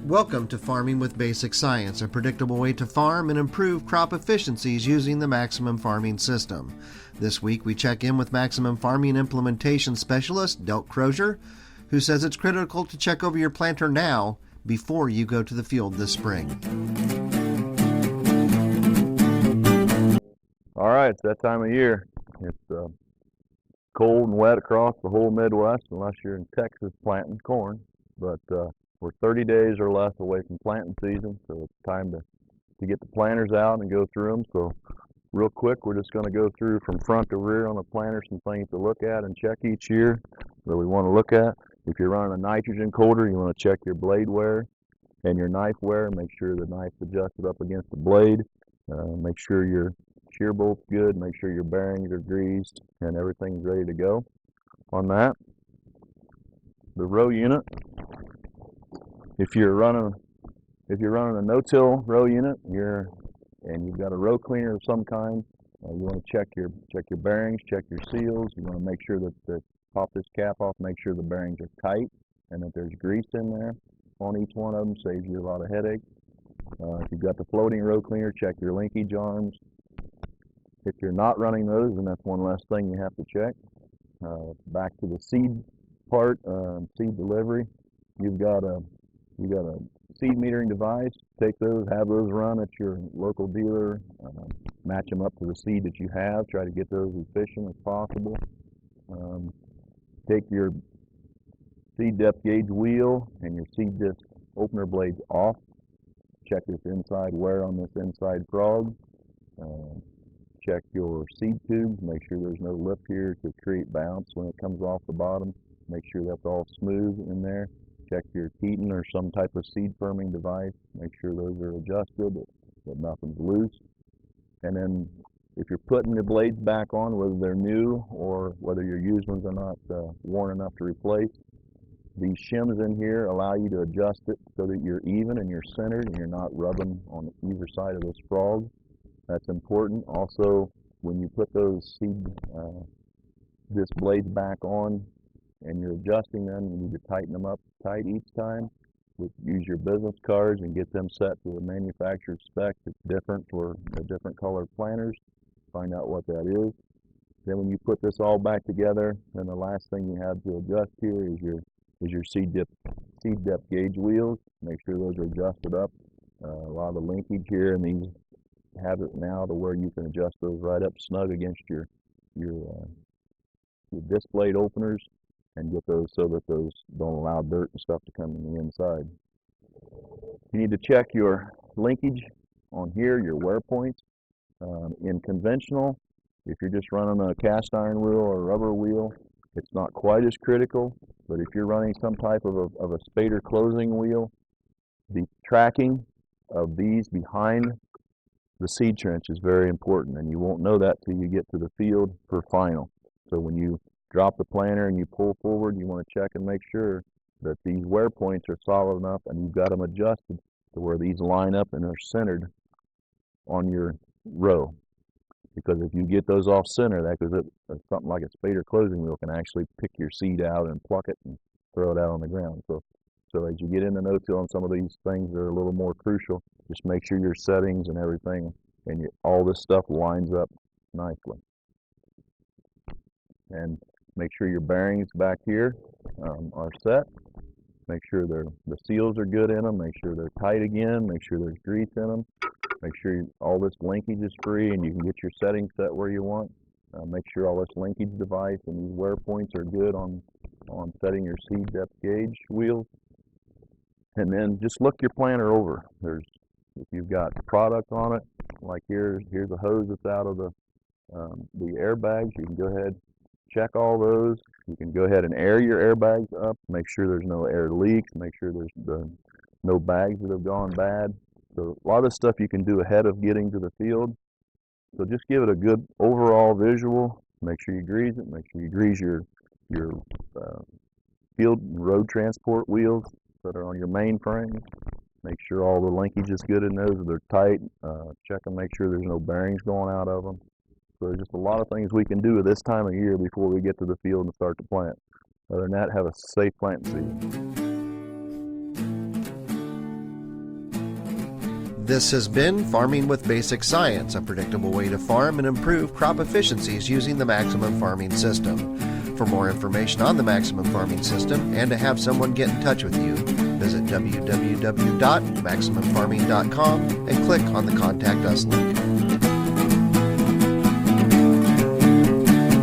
Welcome to Farming with Basic Science, a predictable way to farm and improve crop efficiencies using the Maximum Farming System. This week we check in with Maximum Farming Implementation Specialist Delk Crozier, who says it's critical to check over your planter now before you go to the field this spring. All right, it's that time of year. It's cold and wet across the whole Midwest, unless you're in Texas planting corn. But we're 30 days or less away from planting season, so it's time to get the planters out and go through them. So real quick, we're just going to go through from front to rear on the planter some things to look at and check each year that we want to look at. If you're running a nitrogen coater, you want to check your blade wear and your knife wear. Make sure the knife's adjusted up against the blade. Make sure your shear bolt's good. Make sure your bearings are greased and everything's ready to go on that. The row unit. If you're running a no-till row unit, and you've got a row cleaner of some kind, you want to check your bearings, check your seals. You want to make sure that pop this cap off, make sure the bearings are tight and that there's grease in there on each one of them. Saves you a lot of headache. If you've got the floating row cleaner, check your linkage arms. If you're not running those, then that's one less thing you have to check. Back to the seed part, seed delivery. You've got a seed metering device. Take those, have those run at your local dealer. Match them up to the seed that you have. Try to get those as efficient as possible. Take your seed depth gauge wheel and your seed disc opener blades off. Check this inside wear on this inside frog. Check your seed tubes. Make sure there's no lip here to create bounce when it comes off the bottom. Make sure that's all smooth in there. Check your Keaton or some type of seed firming device. Make sure those are adjusted, that nothing's loose. And then if you're putting the blades back on, whether they're new or whether your used ones are not worn enough to replace, these shims in here allow you to adjust it so that you're even and you're centered and you're not rubbing on either side of this frog. That's important. Also, when you put those seed disc blades back on and you're adjusting them, you need to tighten them up tight each time. Use your business cards and get them set to the manufacturer's spec. It's different for the different colored planters. Find out what that is. Then when you put this all back together, then the last thing you have to adjust here is your seed depth gauge wheels. Make sure those are adjusted up. A lot of the linkage here, and these have it now to where you can adjust those right up snug against your disc blade openers and get those so that those don't allow dirt and stuff to come in the inside. You need to check your linkage on here, your wear points. In conventional, if you're just running a cast iron wheel or a rubber wheel, it's not quite as critical, but if you're running some type of a spader closing wheel, the tracking of these behind the seed trench is very important, and you won't know that till you get to the field for final. So when you drop the planter and you pull forward, you want to check and make sure that these wear points are solid enough and you've got them adjusted to where these line up and are centered on your row. Because if you get those off center, that goes something like a spader closing wheel can actually pick your seed out and pluck it and throw it out on the ground. So as you get into no-till and some of these things that are a little more crucial, just make sure your settings and everything and all this stuff lines up nicely. And make sure your bearings back here are set. Make sure the seals are good in them. Make sure they're tight again. Make sure there's grease in them. Make sure all this linkage is free and you can get your settings set where you want. Make sure all this linkage device and these wear points are good on setting your seed depth gauge wheels. And then just look your planter over. If you've got product on it, like here's a hose that's out of the airbags, you can go ahead, check all those. You can go ahead and air your airbags up, make sure there's no air leaks, make sure there's no bags that have gone bad. So a lot of stuff you can do ahead of getting to the field. So just give it a good overall visual. Make sure you grease it. Make sure you grease your field and road transport wheels that are on your main frame. Make sure all the linkage is good in those, they're tight. Check and make sure there's no bearings going out of them. So there's just a lot of things we can do at this time of year before we get to the field and start to plant. Other than that, have a safe planting season. This has been Farming with Basic Science, a predictable way to farm and improve crop efficiencies using the Maximum Farming System. For more information on the Maximum Farming System and to have someone get in touch with you, visit www.maximumfarming.com and click on the Contact Us link.